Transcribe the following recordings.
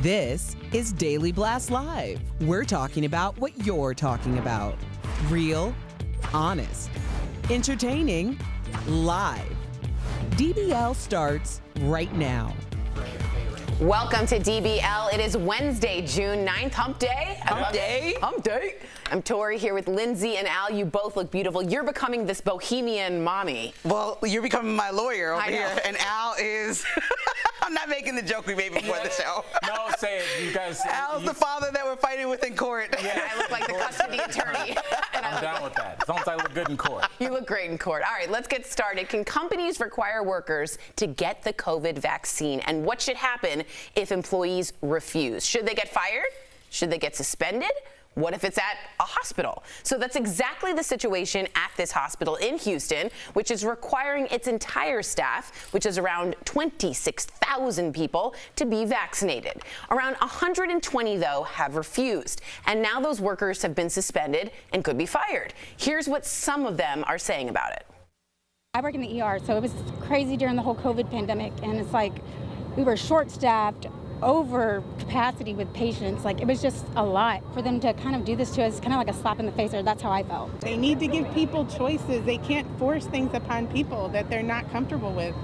This is Daily Blast Live. We're talking about what you're talking about. Real, honest, entertaining, live. DBL starts right now. Welcome to DBL. It is Wednesday, June 9th, hump day. Hump day. Hump day. I'm Tori here with Lindsay and Al. You both look beautiful. You're becoming this bohemian mommy. Well, you're becoming my lawyer over I know. here, and Al is... I'm not making the joke we made before the show. No, say it. You guys. Al's the father that we're fighting with in court. And I look like the custody attorney. And I'm down with that. As long as I look good in court. You look great in court. All right, let's get started. Can companies require workers to get the COVID vaccine? And what should happen if employees refuse? Should they get fired? Should they get suspended? What if it's at a hospital? So that's exactly the situation at this hospital in Houston, which is requiring its entire staff, which is around 26,000 people, to be vaccinated. Around 120, though, have refused. And now those workers have been suspended and could be fired. Here's what some of them are saying about it. I work in the ER, so it was crazy during the whole COVID pandemic. And it's like we were short-staffed, over capacity with patients. Like, it was just a lot for them to kind of do this to us. Kind of like a slap in the face, or that's how I felt. They need to give people choices. They can't force things upon people that they're not comfortable with.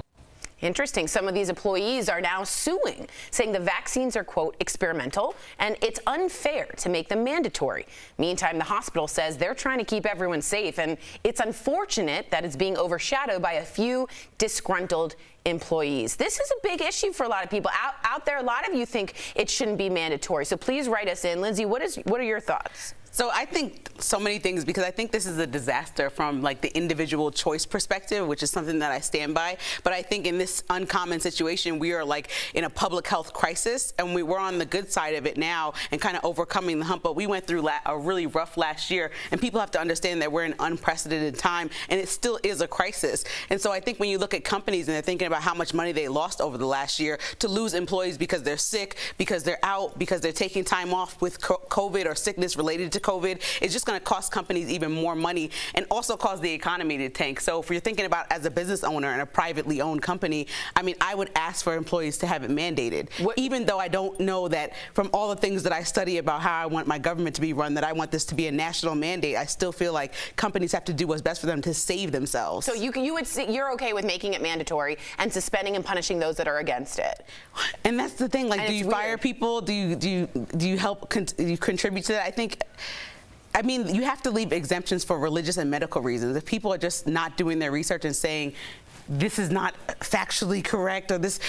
Interesting. Some of these employees are now suing, saying the vaccines are, quote, experimental, and it's unfair to make them mandatory. Meantime, the hospital says they're trying to keep everyone safe, and it's unfortunate that it's being overshadowed by a few disgruntled employees. This is a big issue for a lot of people out there. A lot of you think it shouldn't be mandatory. So please write us in. Lindsay, what are your thoughts? So I think so many things, because I think this is a disaster from like the individual choice perspective, which is something that I stand by. But I think in this uncommon situation, we are like in a public health crisis, and we're on the good side of it now and kind of overcoming the hump. But we went through a really rough last year, and people have to understand that we're in unprecedented time, and it still is a crisis. And so I think when you look at companies and they're thinking about how much money they lost over the last year to lose employees because they're sick, because they're out, because they're taking time off with COVID or sickness related to COVID, it's just going to cost companies even more money and also cause the economy to tank. So if you're thinking about as a business owner and a privately owned company, I mean, I would ask for employees to have it mandated. Even though I don't know that from all the things that I study about how I want my government to be run, that I want this to be a national mandate, I still feel like companies have to do what's best for them to save themselves. So you're okay with making it mandatory and suspending and punishing those that are against it? And that's the thing. Like, and do you fire people? Do you help? Do you contribute to that? I mean, you have to leave exemptions for religious and medical reasons. If people are just not doing their research and saying this is not factually correct, or this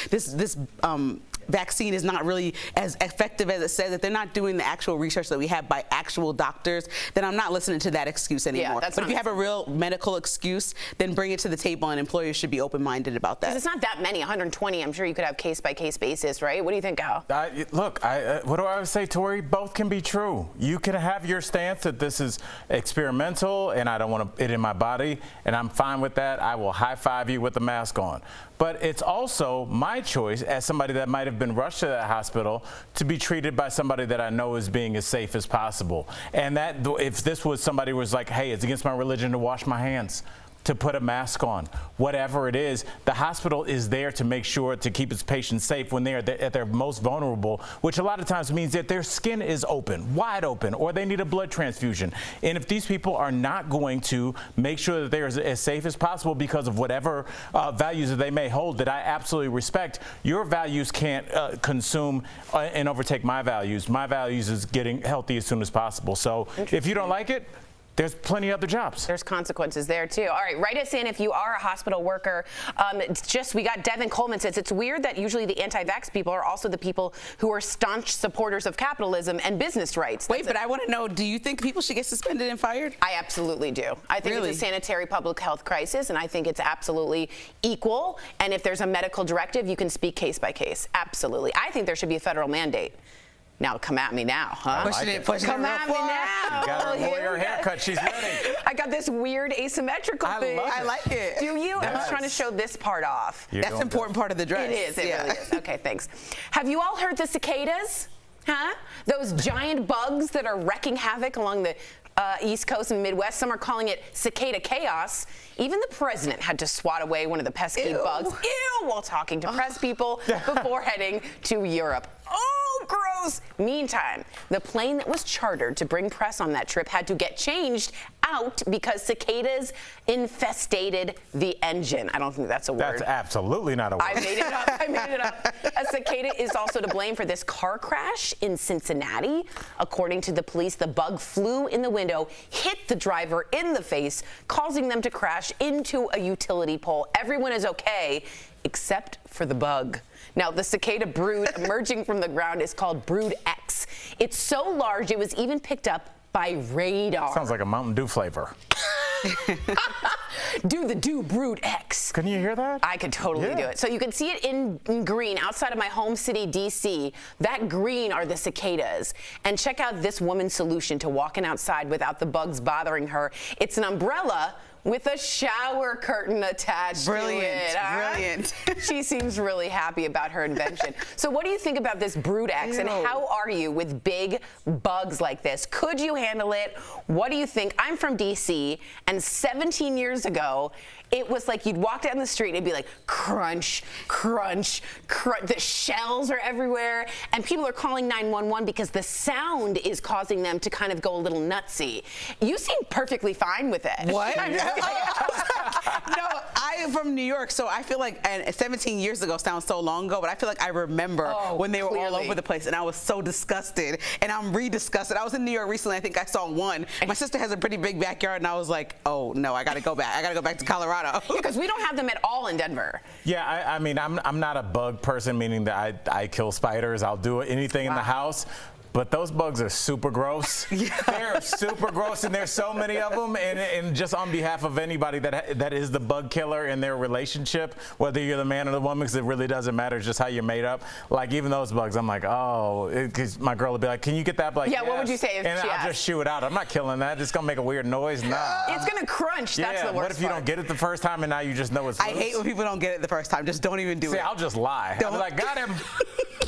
vaccine is not really as effective as it says, if they're not doing the actual research that we have by actual doctors, then I'm not listening to that excuse anymore. Yeah, but if you have a real medical excuse, then bring it to the table, and employers should be open-minded about that. Because it's not that many, 120. I'm sure you could have case-by-case basis, right? What do you think, Al? Look, what do I always say, Tori? Both can be true. You can have your stance that this is experimental and I don't want it in my body, and I'm fine with that. I will high-five you with the mask on. But it's also my choice as somebody that might have been rushed to that hospital to be treated by somebody that I know is being as safe as possible. And that if this was somebody who was like, hey, it's against my religion to wash my hands, to put a mask on, whatever it is, the hospital is there to make sure to keep its patients safe when they're at their most vulnerable, which a lot of times means that their skin is open, wide open, or they need a blood transfusion. And if these people are not going to make sure that they're as safe as possible because of whatever values that they may hold, that I absolutely respect, your values can't consume and overtake my values. My values is getting healthy as soon as possible. So if you don't like it, there's plenty of other jobs. There's consequences there, too. All right, write us in if you are a hospital worker. We got Devin Coleman says, it's weird that usually the anti-vax people are also the people who are staunch supporters of capitalism and business rights. Wait, but I want to know, do you think people should get suspended and fired? I absolutely do. I think it's a sanitary public health crisis, and I think it's absolutely equal. And if there's a medical directive, you can speak case by case. Absolutely. I think there should be a federal mandate. Now, come at me now, huh? Come at me now. You got her lawyer haircut. She's ready. I got this weird asymmetrical thing. I like it. Do you? I was trying to show this part off. That's an important part of the dress. It is. It really is. Okay, thanks. Have you all heard the cicadas? Huh? Those giant bugs that are wrecking havoc along the East Coast and Midwest. Some are calling it cicada chaos. Even the president had to swat away one of the pesky bugs. Ew! While talking to press people before heading to Europe. Oh, gross! Meantime, the plane that was chartered to bring press on that trip had to get changed out because cicadas infestated the engine. I don't think that's a word. That's absolutely not a word. I made it up. A cicada is also to blame for this car crash in Cincinnati. According to the police, the bug flew in the window, hit the driver in the face, causing them to crash into a utility pole. Everyone is okay, except for the bug. Now, the cicada brood emerging from the ground is called Brood X. It's so large, it was even picked up by radar. Sounds like a Mountain Dew flavor. Do Brood X. Can you hear that? I could totally do it. So you can see it in green outside of my home city, D.C. That green are the cicadas. And check out this woman's solution to walking outside without the bugs bothering her. It's an umbrella with a shower curtain attached to it. Brilliant. She seems really happy about her invention. So what do you think about this Brood X, and how are you with big bugs like this? Could you handle it? What do you think? I'm from D.C., and 17 years ago, it was like you'd walk down the street and it'd be like crunch, crunch, crunch. The shells are everywhere, and people are calling 911 because the sound is causing them to kind of go a little nutsy. You seem perfectly fine with it. What? No, I am from New York, so I feel like, and 17 years ago sounds so long ago, but I feel like I remember when they were all over the place, and I was so disgusted, and I'm re-disgusted. I was in New York recently. I think I saw one. My sister has a pretty big backyard, and I was like, oh no, I gotta go back. I gotta go back to Colorado. Because we don't have them at all in Denver. Yeah, I mean, I'm not a bug person, meaning that I kill spiders. I'll do anything in the house. But those bugs are super gross. They're super gross, and there's so many of them. And just on behalf of anybody that is the bug killer in their relationship, whether you're the man or the woman, because it really doesn't matter, it's just how you're made up. Like even those bugs, I'm like, oh, because my girl would be like, can you get that? Like, yeah, yes. What would you say if and she I'll asked? just shoo it out. I'm not killing that. It's gonna make a weird noise. Nah. It's gonna crunch. That's the worst What if you part. don't get it the first time and now you just know it's loose? I hate when people don't get it the first time. Just don't even do it. See, I'll just lie. I'll be like, got him.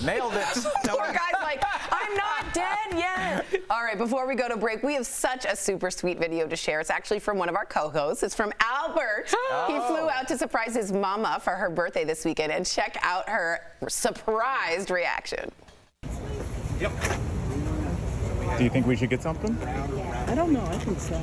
Nailed it. Poor guy's like, I'm not dead yet. All right, before we go to break, we have such a super sweet video to share. It's actually from one of our co-hosts. It's from Albert. He flew out to surprise his mama for her birthday this weekend, and check out her surprised reaction. Yep. Do you think we should get something? I don't know. I think so.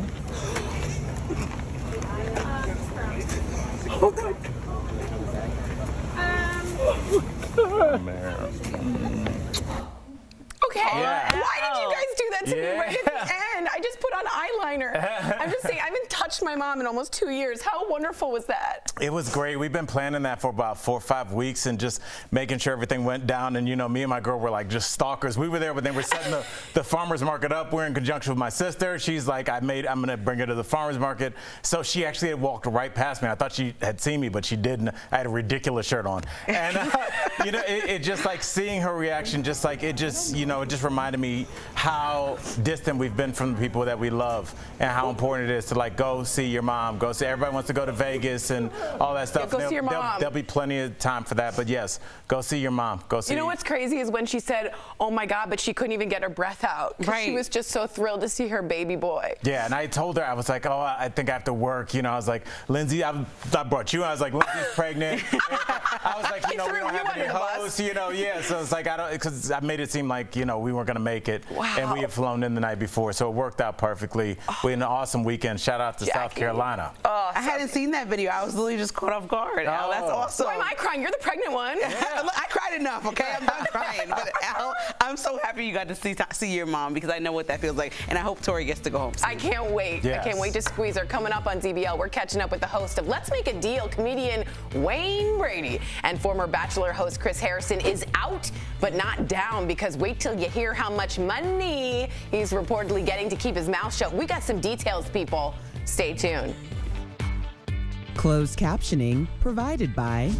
Okay. Yeah. Why did you guys do that to me right at the end? I just put on eyeliner. I'm just saying, I haven't touched my mom in almost 2 years. How wonderful was that? It was great. We've been planning that for about 4 or 5 weeks and just making sure everything went down. And, you know, me and my girl were like just stalkers. We were there, but then we're setting the farmer's market up. We're in conjunction with my sister. She's like, I'm going to bring her to the farmer's market. So she actually had walked right past me. I thought she had seen me, but she didn't. I had a ridiculous shirt on. And, you know, it just like seeing her reaction, just like it just, you know, it just reminded me how distant we've been from the people that we love and how important it is to like go see your mom, go see, everybody wants to go to Vegas and all that stuff. Yeah, go see your mom. There'll be plenty of time for that, but yes, go see your mom. Go see. You know what's crazy is when she said, oh my God, but she couldn't even get her breath out. Right. She was just so thrilled to see her baby boy. Yeah, and I told her, I was like, oh, I think I have to work. You know, I was like, Lindsay, I brought you. I was like, Lindsay's pregnant. I was like, you know, we don't have any hosts, you know, yeah. So it's like, because I made it seem like, you know, we weren't going to make it. Wow. And we had flown in the night before, so it worked out perfectly. We had an awesome weekend. Shout out to South Carolina. Oh, I hadn't seen that video. I was literally just caught off guard. Al, that's awesome. Why am I crying? You're the pregnant one. Look, I cried enough, okay? I'm not crying. But Al, I'm so happy you got to see your mom because I know what that feels like. And I hope Tori gets to go home soon. I can't wait. Yes. I can't wait to squeeze her. Coming up on DBL, we're catching up with the host of Let's Make a Deal, comedian Wayne Brady. And former Bachelor host Chris Harrison is out, but not down, because wait till you hear how much money he's reportedly getting to keep his mouth shut. We got some details, people. Stay tuned. Closed captioning provided by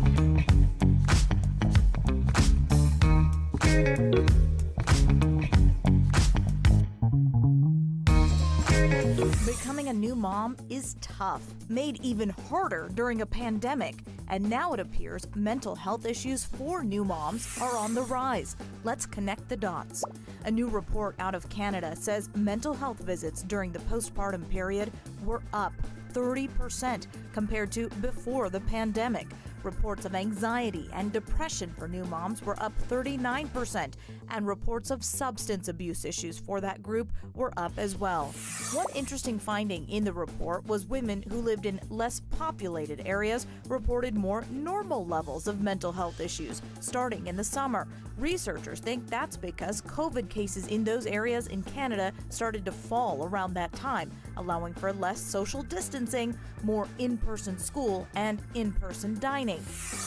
Becoming a new mom is tough, made even harder during a pandemic. And now it appears mental health issues for new moms are on the rise. Let's connect the dots. A new report out of Canada says mental health visits during the postpartum period were up 30% compared to before the pandemic. Reports of anxiety and depression for new moms were up 39%, and reports of substance abuse issues for that group were up as well. One interesting finding in the report was women who lived in less populated areas reported more normal levels of mental health issues starting in the summer. Researchers think that's because COVID cases in those areas in Canada started to fall around that time, allowing for less social distancing, more in-person school, and in-person dining.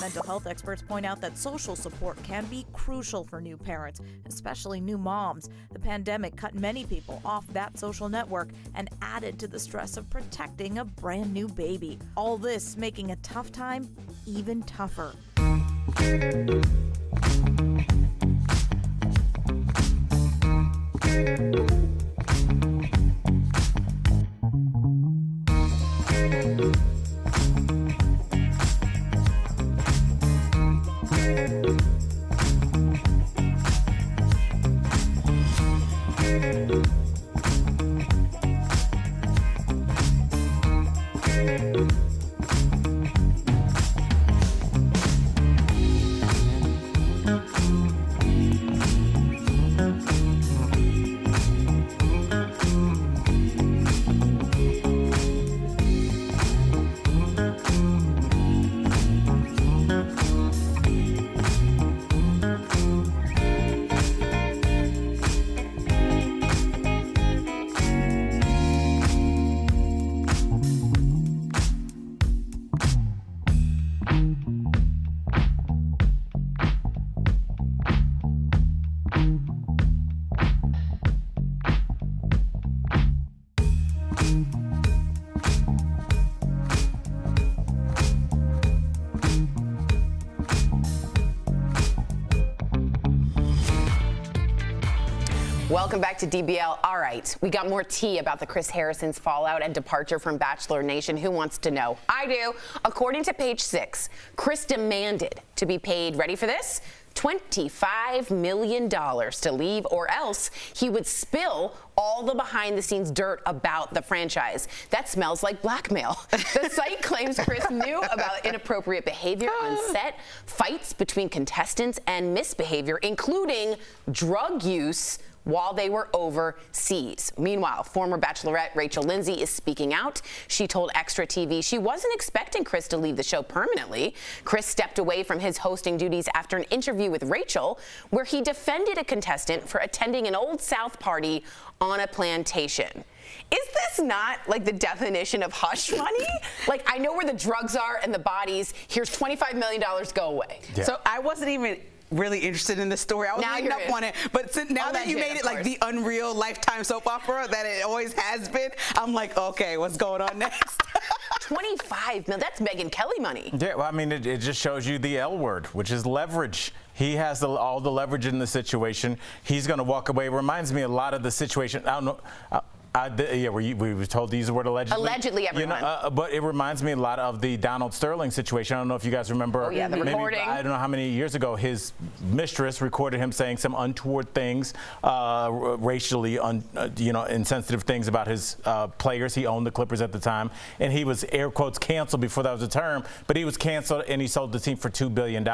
Mental health experts point out that social support can be crucial for new parents, especially new moms. The pandemic cut many people off that social network and added to the stress of protecting a brand new baby. All this making a tough time even tougher. Welcome back to DBL. All right, we got more tea about the Chris Harrison's fallout and departure from Bachelor Nation. Who wants to know? I do. According to Page 6, Chris demanded to be paid, ready for this, $25 million to leave, or else he would spill all the behind-the-scenes dirt about the franchise. That smells like blackmail. The site claims Chris knew about inappropriate behavior on set, fights between contestants, and misbehavior, including drug use while they were overseas. Meanwhile, former Bachelorette Rachel Lindsay is speaking out. She told Extra TV she wasn't expecting Chris to leave the show permanently. Chris stepped away from his hosting duties after an interview with Rachel, where he defended a contestant for attending an Old South party on a plantation. Is this not like the definition of hush money? Like, I know where the drugs are and the bodies. Here's $25 million, go away. Yeah. So I wasn't even really interested in this story. I was reading up on it, but now that you made it like the unreal Lifetime soap opera that it always has been, I'm like, okay, what's going on next? 25 million, that's Megyn Kelly money. Yeah, well, I mean, it just shows you the L word, which is leverage. He has all the leverage in the situation. He's going to walk away. It reminds me a lot of the situation. I don't know. Yeah, we were told to use the word allegedly. Allegedly, everyone. You know, but it reminds me a lot of the Donald Sterling situation. I don't know if you guys remember. Oh, yeah, the recording. I don't know how many years ago his mistress recorded him saying some untoward things, racially, insensitive things about his players. He owned the Clippers at the time, and he was air quotes canceled before that was a term. But he was canceled, and he sold the team for $2 billion.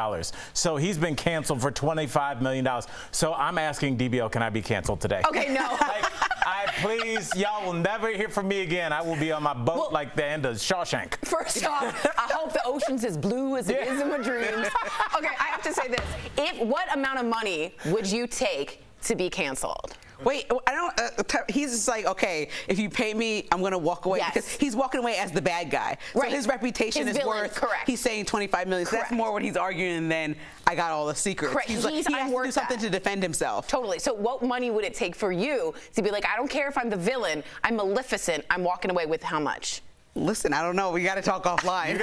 So he's been canceled for $25 million. So I'm asking DBL, can I be canceled today? Okay, no. Please, y'all will never hear from me again. I will be on my boat like the end of Shawshank. First off, I hope the ocean's as blue as it is in my dreams. Okay, I have to say this. What amount of money would you take to be canceled? Wait, I don't. He's just like, okay, if you pay me, I'm gonna walk away, because he's walking away as the bad guy. Right. So his reputation is villain, worth. correct. He's saying 25 million. So that's more what he's arguing than I got all the secrets. Correct. He has to do something to defend himself. Totally. So what money would it take for you to be like, I don't care if I'm the villain, I'm Maleficent, I'm walking away with how much? Listen, I don't know. We got to talk offline. You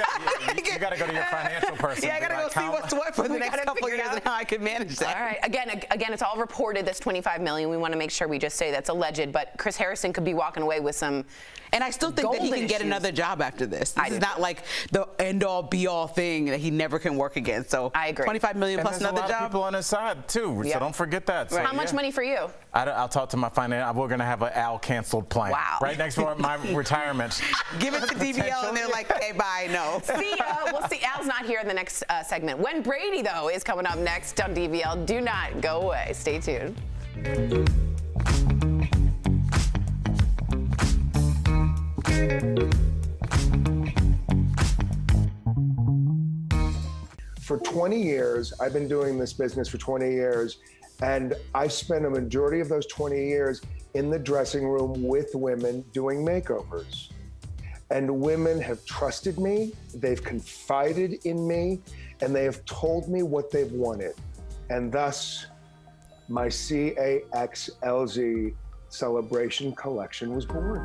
got to go to your financial person. Yeah, I got to go see what's what for the next couple of years and how I can manage that. All right. Again, it's all reported. This $25 million. We want to make sure we just say that's alleged. But Chris Harrison could be walking away with some. And I still think that he can get another job after this. This is not like the end-all, be-all thing that he never can work again. So I agree. $25 million plus another job. There's a lot of people on his side too, so don't forget that. So, how much money for you? I'll talk to my finance. We're going to have an Al canceled plan. Wow. Right next to my retirement. Give it to DBL and they're like, hey, bye, no. See ya. We'll see. Al's not here in the next segment. Wayne Brady, though, is coming up next on DBL. Do not go away. Stay tuned. For 20 years, I've been doing this business for 20 years, and I've spent a majority of those 20 years in the dressing room with women doing makeovers. And women have trusted me, they've confided in me, and they have told me what they've wanted. And thus, my CAXLZ Celebration Collection was born.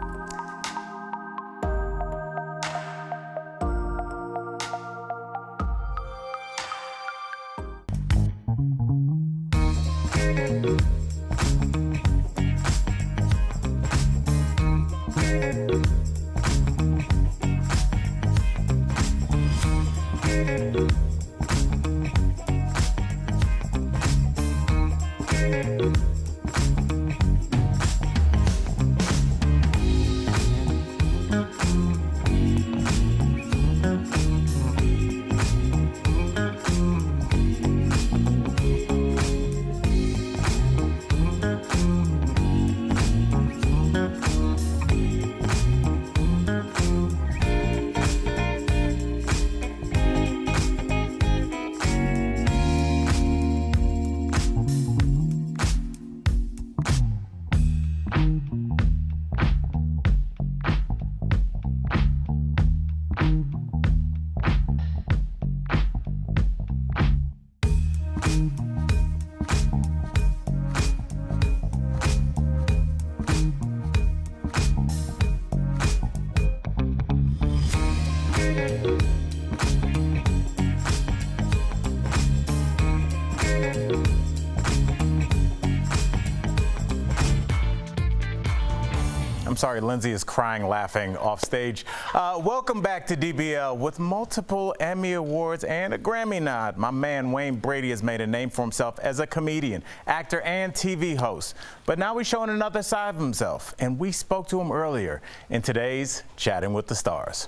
sorry, Lindsay is crying, laughing off stage. Welcome back to DBL. With multiple Emmy Awards and a Grammy nod, my man Wayne Brady has made a name for himself as a comedian, actor, and TV host. But now he's showing another side of himself, and we spoke to him earlier in today's Chatting with the Stars.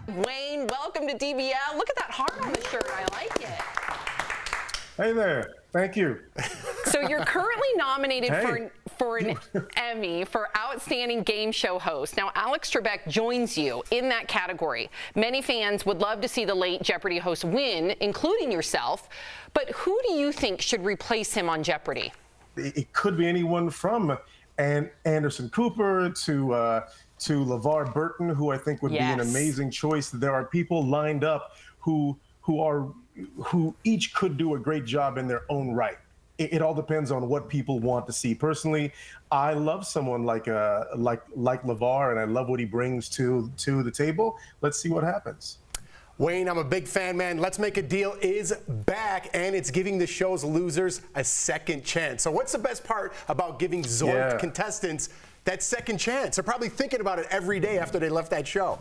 Wayne, welcome to DBL. Look at that heart on the shirt. I like it. Hey there. Thank you. So you're currently nominated Hey. for an Emmy for Outstanding Game Show Host. Now, Alex Trebek joins you in that category. Many fans would love to see the late Jeopardy host win, including yourself. But who do you think should replace him on Jeopardy? It could be anyone from Anderson Cooper to LeVar Burton, who I think would be an amazing choice. There are people lined up who each could do a great job in their own right. It all depends on what people want to see. Personally, I love someone like LeVar, and I love what he brings to the table. Let's see what happens. Wayne, I'm a big fan, man. Let's Make a Deal is back, and it's giving the show's losers a second chance. So what's the best part about giving Zorked contestants that second chance? They're probably thinking about it every day after they left that show.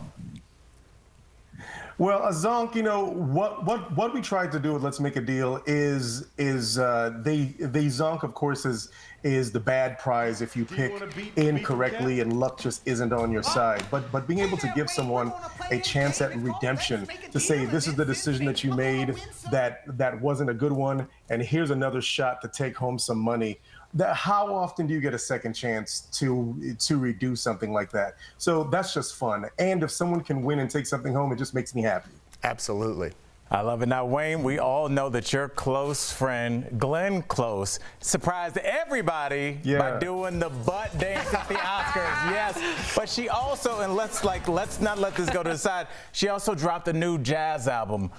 Well, Zonk, you know, what we tried to do with Let's Make a Deal is Zonk, of course, is the bad prize if you pick incorrectly and luck just isn't on your side. But being able to give someone a chance at redemption, to say this is the decision that you made that wasn't a good one, and here's another shot to take home some money. How often do you get a second chance to redo something like that? So that's just fun. And if someone can win and take something home, it just makes me happy. Absolutely. I love it. Now, Wayne, we all know that your close friend, Glenn Close, surprised everybody by doing the butt dance at the Oscars. Yes, but she also, and let's not let this go to the side, she also dropped a new jazz album.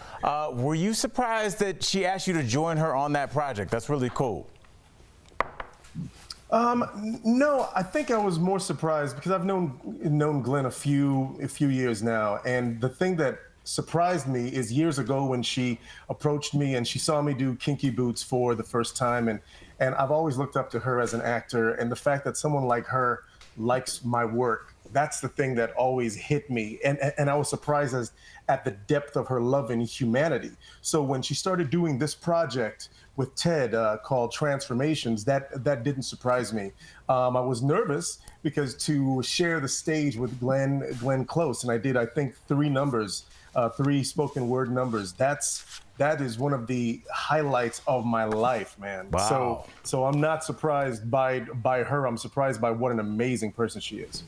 Were you surprised that she asked you to join her on that project? That's really cool. No, I think I was more surprised because I've known Glenn a few years now, and the thing that surprised me is years ago when she approached me and she saw me do Kinky Boots for the first time, and I've always looked up to her as an actor, and the fact that someone like her likes my work, that's the thing that always hit me, and I was surprised at the depth of her love and humanity. So when she started doing this project with Ted called Transformations, that didn't surprise me. I was nervous because to share the stage with Glenn Close, and I did, I think, 3 numbers, 3 spoken word numbers. That is one of the highlights of my life, man. Wow. So I'm not surprised by her. I'm surprised by what an amazing person she is.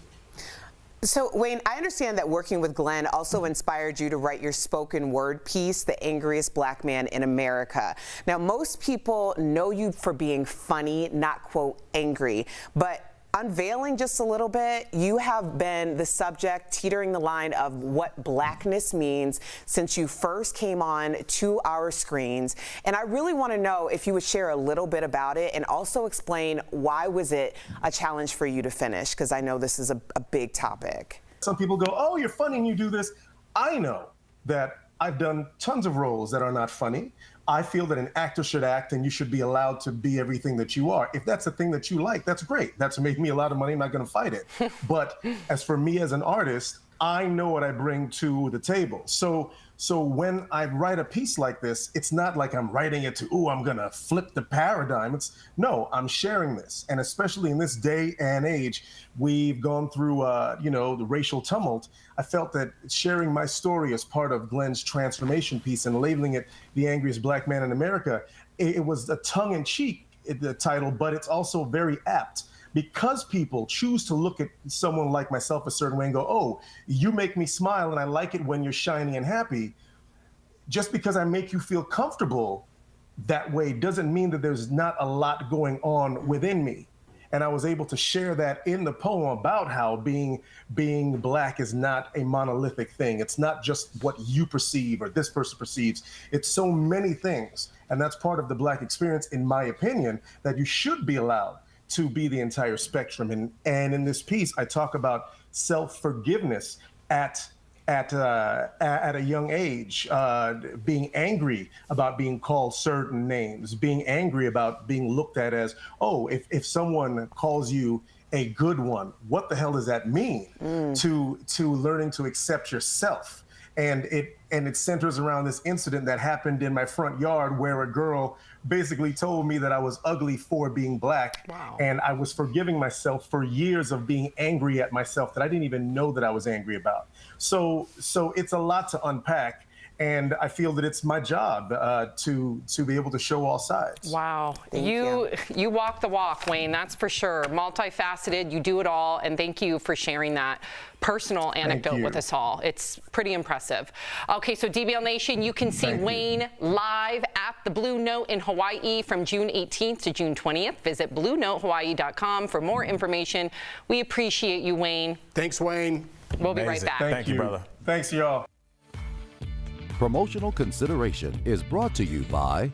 So, Wayne, I understand that working with Glenn also inspired you to write your spoken word piece, The Angriest Black Man in America. Now, most people know you for being funny, not, quote, angry, but unveiling just a little bit, you have been the subject teetering the line of what blackness means since you first came on to our screens. And I really want to know if you would share a little bit about it and also explain why was it a challenge for you to finish, because I know this is a big topic. Some people go, oh, you're funny and you do this. I know that I've done tons of roles that are not funny. I feel that an actor should act and you should be allowed to be everything that you are. If that's the thing that you like, that's great. That's made me a lot of money. I'm not going to fight it. But as for me as an artist, I know what I bring to the table. So when I write a piece like this, it's not like I'm writing it to, I'm going to flip the paradigm. No, I'm sharing this. And especially in this day and age, we've gone through, the racial tumult. I felt that sharing my story as part of Glenn's transformation piece and labeling it The Angriest Black Man in America, it was a tongue-in-cheek the title, but it's also very apt. Because people choose to look at someone like myself a certain way and go, oh, you make me smile and I like it when you're shiny and happy. Just because I make you feel comfortable that way doesn't mean that there's not a lot going on within me. And I was able to share that in the poem about how being black is not a monolithic thing. It's not just what you perceive or this person perceives. It's so many things. And that's part of the black experience, in my opinion, that you should be allowed to be the entire spectrum. And in this piece, I talk about self-forgiveness at at a young age, being angry about being called certain names, being angry about being looked at as, oh, if someone calls you a good one, what the hell does that mean? To learning to accept yourself. And it centers around this incident that happened in my front yard where a girl basically told me that I was ugly for being black. Wow. And I was forgiving myself for years of being angry at myself that I didn't even know that I was angry about. So it's a lot to unpack. And I feel that it's my job to be able to show all sides. Wow. You walk the walk, Wayne, that's for sure. Multifaceted, you do it all. And thank you for sharing that personal anecdote with us all. It's pretty impressive. Okay, so DBL Nation, you can see Wayne live at the Blue Note in Hawaii from June 18th to June 20th. Visit BlueNoteHawaii.com for more information. We appreciate you, Wayne. Thanks, Wayne. We'll be right back. Thank you, brother. Thanks, y'all. Promotional consideration is brought to you by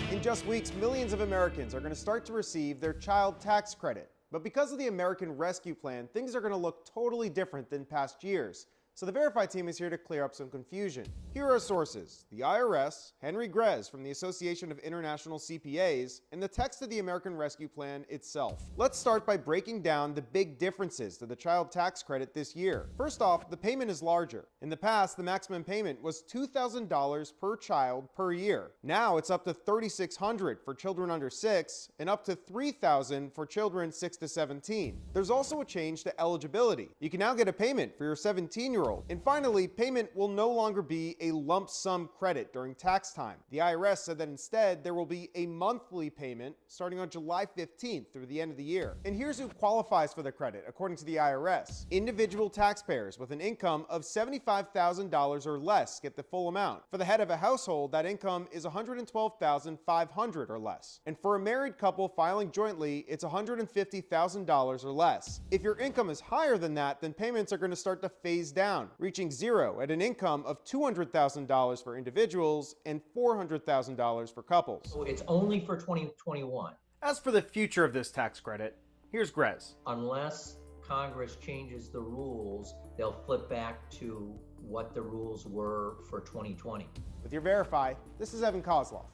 In just weeks, millions of Americans are going to start to receive their child tax credit. But because of the American Rescue Plan, things are going to look totally different than past years. So the Verify team is here to clear up some confusion. Here are our sources: the IRS, Henry Grez from the Association of International CPAs, and the text of the American Rescue Plan itself. Let's start by breaking down the big differences to the child tax credit this year. First off, the payment is larger. In the past, the maximum payment was $2,000 per child per year. Now it's up to $3,600 for children under 6 and up to $3,000 for children 6 to 17. There's also a change to eligibility. You can now get a payment for your 17-year-old. And finally, payment will no longer be a lump sum credit during tax time. The IRS said that instead there will be a monthly payment starting on July 15th through the end of the year. And here's who qualifies for the credit, according to the IRS. Individual taxpayers with an income of $75,000 or less get the full amount. For the head of a household, that income is $112,500 or less. And for a married couple filing jointly, it's $150,000 or less. If your income is higher than that, then payments are going to start to phase down, reaching zero at an income of $200,000 for individuals and $400,000 for couples. So it's only for 2021. As for the future of this tax credit, here's Grez. Unless Congress changes the rules, they'll flip back to what the rules were for 2020. With your Verify, this is Evan Kozlov.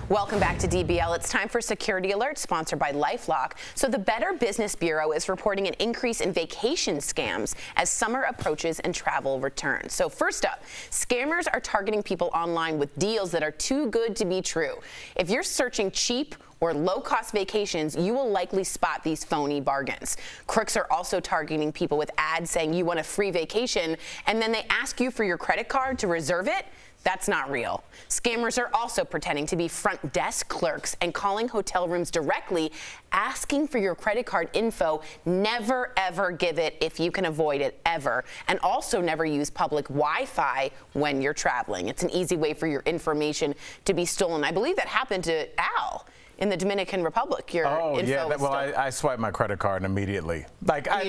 Welcome back to DBL. It's time for Security Alert, sponsored by LifeLock. So the Better Business Bureau is reporting an increase in vacation scams as summer approaches and travel returns. So first up, scammers are targeting people online with deals that are too good to be true. If you're searching cheap or low-cost vacations, you will likely spot these phony bargains. Crooks are also targeting people with ads saying you want a free vacation, and then they ask you for your credit card to reserve it. That's not real. Scammers are also pretending to be front desk clerks and calling hotel rooms directly, asking for your credit card info. Never, ever give it if you can avoid it, ever. And also never use public Wi-Fi when you're traveling. It's an easy way for your information to be stolen. I believe that happened to Al in the Dominican Republic. Your info was well, stolen. I swiped my credit card immediately. Like, I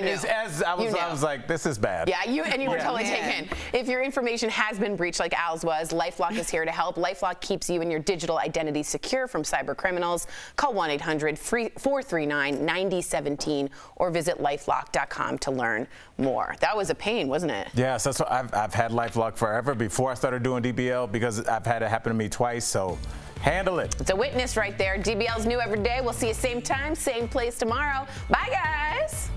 was like, this is bad. Yeah, you were totally taken. If your information has been breached like Al's was, LifeLock is here to help. LifeLock keeps you and your digital identity secure from cyber criminals. Call 1-800-439-9017 or visit lifelock.com to learn more. That was a pain, wasn't it? Yes, that's what I've had LifeLock forever before I started doing DBL because I've had it happen to me twice, so handle it. It's a witness right there. DBL's new every day. We'll see you same time, same place tomorrow. Bye, guys.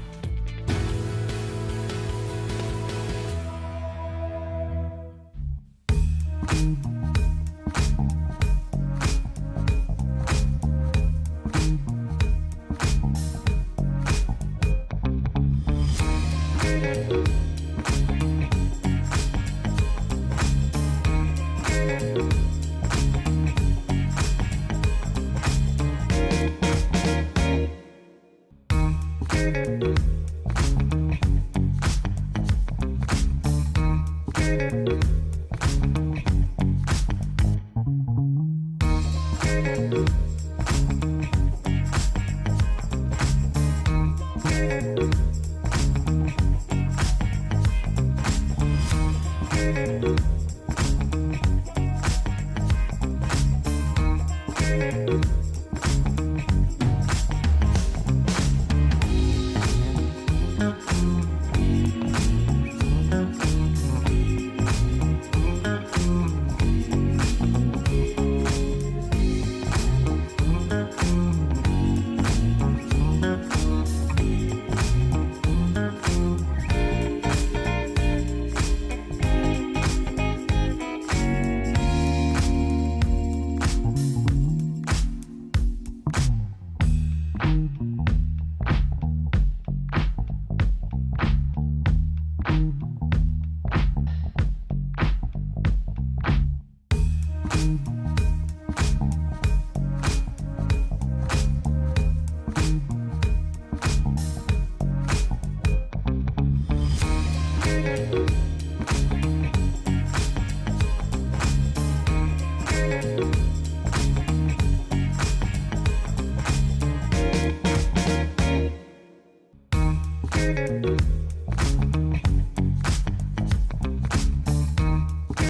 you.